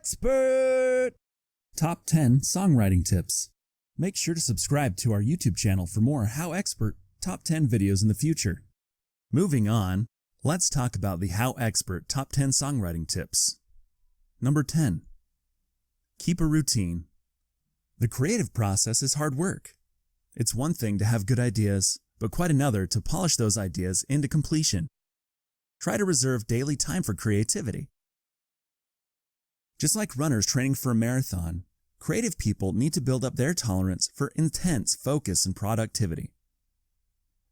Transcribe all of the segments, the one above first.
HowExpert! Top 10 Songwriting Tips. Make sure to subscribe to our YouTube channel for more HowExpert Top 10 videos in the future. Moving on, let's talk about the HowExpert Top 10 Songwriting Tips. Number 10. Keep a routine. The creative process is hard work. It's one thing to have good ideas, but quite another to polish those ideas into completion. Try to reserve daily time for creativity. Just like runners training for a marathon, creative people need to build up their tolerance for intense focus and productivity.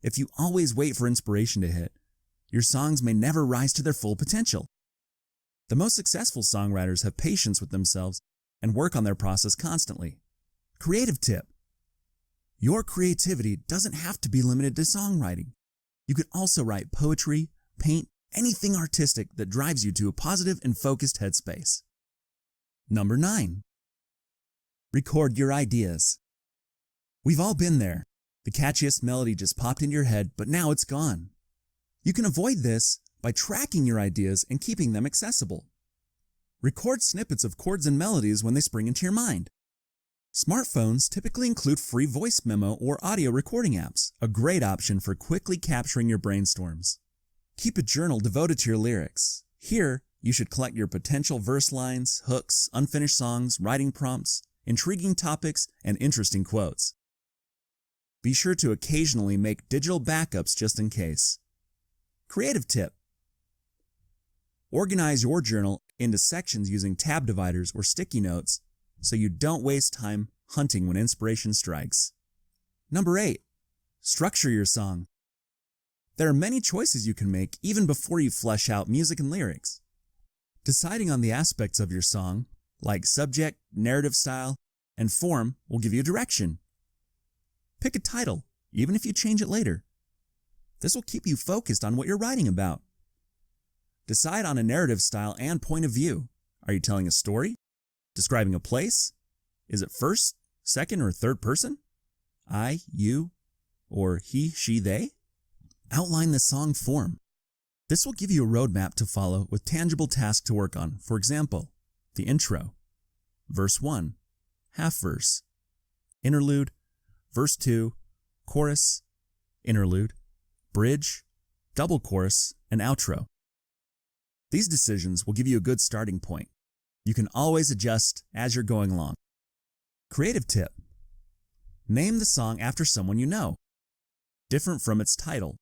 If you always wait for inspiration to hit, your songs may never rise to their full potential. The most successful songwriters have patience with themselves and work on their process constantly. Creative tip. Your creativity doesn't have to be limited to songwriting. You could also write poetry, paint, anything artistic that drives you to a positive and focused headspace. Number 9. Record your ideas. We've all been there. The catchiest melody just popped into your head, but now it's gone. You can avoid this by tracking your ideas and keeping them accessible. Record snippets of chords and melodies when they spring into your mind. Smartphones typically include free voice memo or audio recording apps, a great option for quickly capturing your brainstorms. Keep a journal devoted to your lyrics. Here, you should collect your potential verse lines, hooks, unfinished songs, writing prompts, intriguing topics, and interesting quotes. Be sure to occasionally make digital backups just in case. Creative tip. Organize your journal into sections using tab dividers or sticky notes so you don't waste time hunting when inspiration strikes. Number 8. Structure your song. There are many choices you can make even before you flesh out music and lyrics. Deciding on the aspects of your song, like subject, narrative style, and form, will give you direction. Pick a title, even if you change it later. This will keep you focused on what you're writing about. Decide on a narrative style and point of view. Are you telling a story? Describing a place? Is it first, second, or third person? I, you, or he, she, they? Outline the song form. This will give you a roadmap to follow with tangible tasks to work on. For example, the intro, verse 1, half verse, interlude, verse 2, chorus, interlude, bridge, double chorus, and outro. These decisions will give you a good starting point. You can always adjust as you're going along. Creative tip. Name the song after someone you know. Different from its title.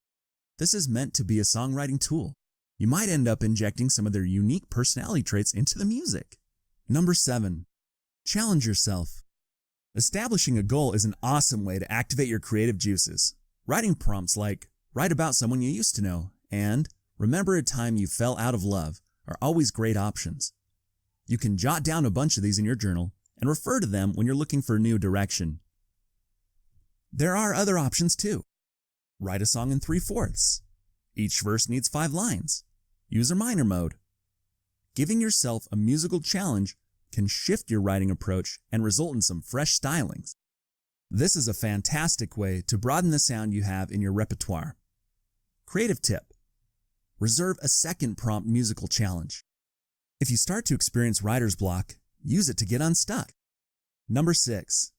This is meant to be a songwriting tool. You might end up injecting some of their unique personality traits into the music. Number 7. Challenge yourself. Establishing a goal is an awesome way to activate your creative juices. Writing prompts like, write about someone you used to know, and remember a time you fell out of love are always great options. You can jot down a bunch of these in your journal and refer to them when you're looking for a new direction. There are other options too. Write a song in 3/4. Each verse needs 5 lines. Use a minor mode. Giving yourself a musical challenge can shift your writing approach and result in some fresh stylings. This is a fantastic way to broaden the sound you have in your repertoire. Creative tip. Reserve a second prompt musical challenge. If you start to experience writer's block, use it to get unstuck. Number 6.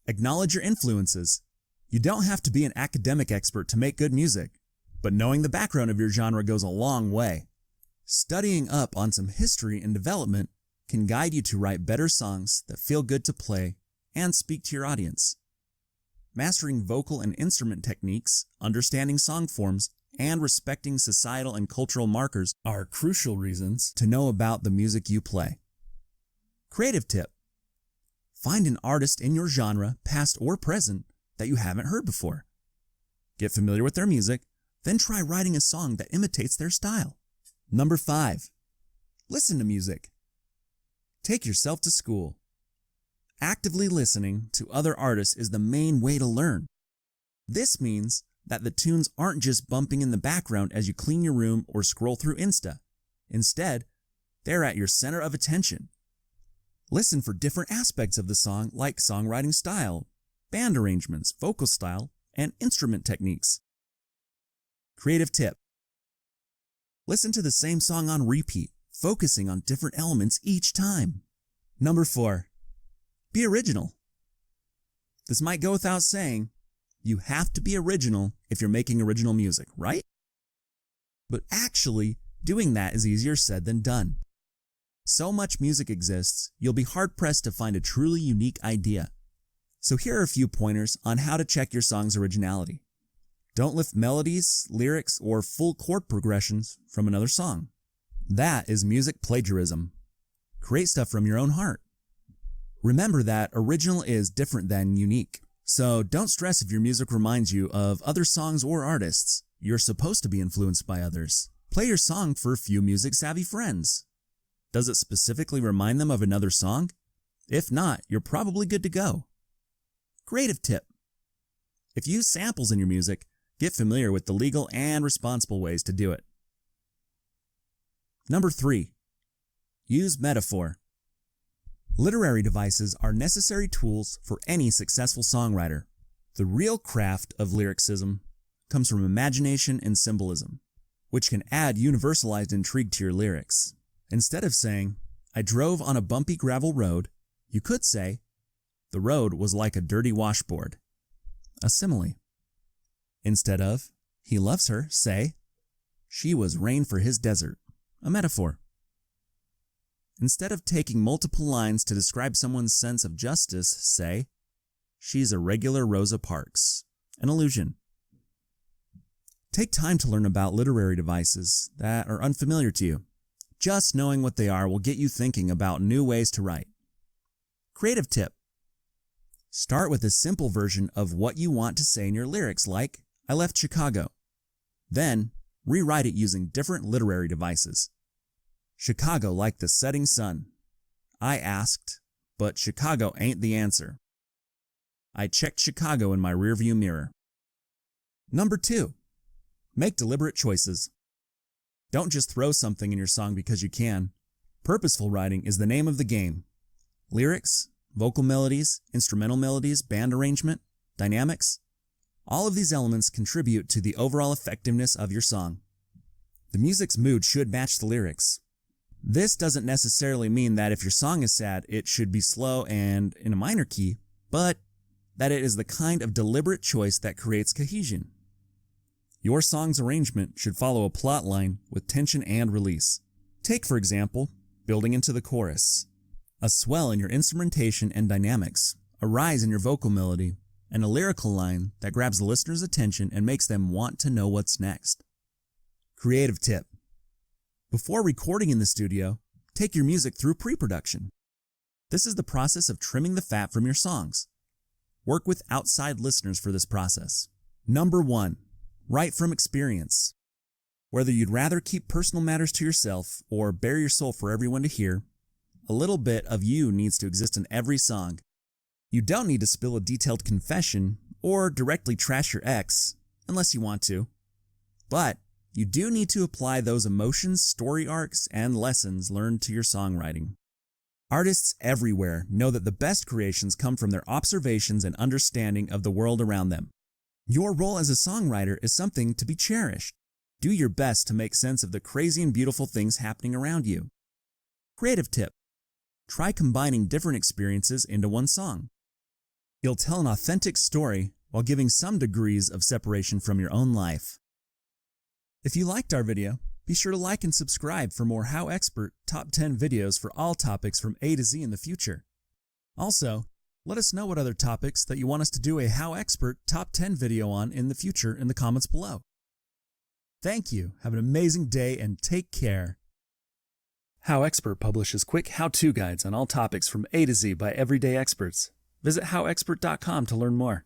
Acknowledge your influences. You don't have to be an academic expert to make good music, but knowing the background of your genre goes a long way. Studying up on some history and development can guide you to write better songs that feel good to play and speak to your audience. Mastering vocal and instrument techniques, understanding song forms, and respecting societal and cultural markers are crucial reasons to know about the music you play. Creative tip. Find an artist in your genre, past or present, that you haven't heard before. Get familiar with their music, then try writing a song that imitates their style. Number 5. Listen to music. Take yourself to school. Actively listening to other artists is the main way to learn. This means that the tunes aren't just bumping in the background as you clean your room or scroll through Insta. Instead, they're at your center of attention. Listen for different aspects of the song like songwriting style, band arrangements, vocal style, and instrument techniques. Creative tip. Listen to the same song on repeat, focusing on different elements each time. Number 4, be original. This might go without saying, you have to be original if you're making original music, right? But actually, doing that is easier said than done. So much music exists, you'll be hard-pressed to find a truly unique idea. So here are a few pointers on how to check your song's originality. Don't lift melodies, lyrics, or full chord progressions from another song. That is music plagiarism. Create stuff from your own heart. Remember that original is different than unique. So don't stress if your music reminds you of other songs or artists. You're supposed to be influenced by others. Play your song for a few music-savvy friends. Does it specifically remind them of another song? If not, you're probably good to go. Creative tip. If you use samples in your music, get familiar with the legal and responsible ways to do it. Number 3, use metaphor. Literary devices are necessary tools for any successful songwriter. The real craft of lyricism comes from imagination and symbolism, which can add universalized intrigue to your lyrics. Instead of saying, "I drove on a bumpy gravel road," you could say, "The road was like a dirty washboard," a simile. Instead of, "He loves her," say, "She was rain for his desert," a metaphor. Instead of taking multiple lines to describe someone's sense of justice, say, "She's a regular Rosa Parks," an allusion. Take time to learn about literary devices that are unfamiliar to you. Just knowing what they are will get you thinking about new ways to write. Creative tip. Start with a simple version of what you want to say in your lyrics, like, "I left Chicago." Then, rewrite it using different literary devices. Chicago like the setting sun. I asked, but Chicago ain't the answer. I checked Chicago in my rearview mirror. Number 2, make deliberate choices. Don't just throw something in your song because you can. Purposeful writing is the name of the game. Lyrics, vocal melodies, instrumental melodies, band arrangement, dynamics, all of these elements contribute to the overall effectiveness of your song. The music's mood should match the lyrics. This doesn't necessarily mean that if your song is sad, it should be slow and in a minor key, but that it is the kind of deliberate choice that creates cohesion. Your song's arrangement should follow a plot line with tension and release. Take, for example, building into the chorus. A swell in your instrumentation and dynamics, a rise in your vocal melody, and a lyrical line that grabs the listener's attention and makes them want to know what's next. Creative tip. Before recording in the studio, take your music through pre-production. This is the process of trimming the fat from your songs. Work with outside listeners for this process. Number 1, write from experience. Whether you'd rather keep personal matters to yourself or bare your soul for everyone to hear, a little bit of you needs to exist in every song. You don't need to spill a detailed confession or directly trash your ex, unless you want to. But you do need to apply those emotions, story arcs, and lessons learned to your songwriting. Artists everywhere know that the best creations come from their observations and understanding of the world around them. Your role as a songwriter is something to be cherished. Do your best to make sense of the crazy and beautiful things happening around you. Creative tip. Try combining different experiences into one song. You'll tell an authentic story while giving some degrees of separation from your own life. If you liked our video, be sure to like and subscribe for more HowExpert Top 10 videos for all topics from A to Z in the future. Also, let us know what other topics that you want us to do a HowExpert Top 10 video on in the future in the comments below. Thank you, have an amazing day, and take care. HowExpert publishes quick how-to guides on all topics from A to Z by everyday experts. Visit howexpert.com to learn more.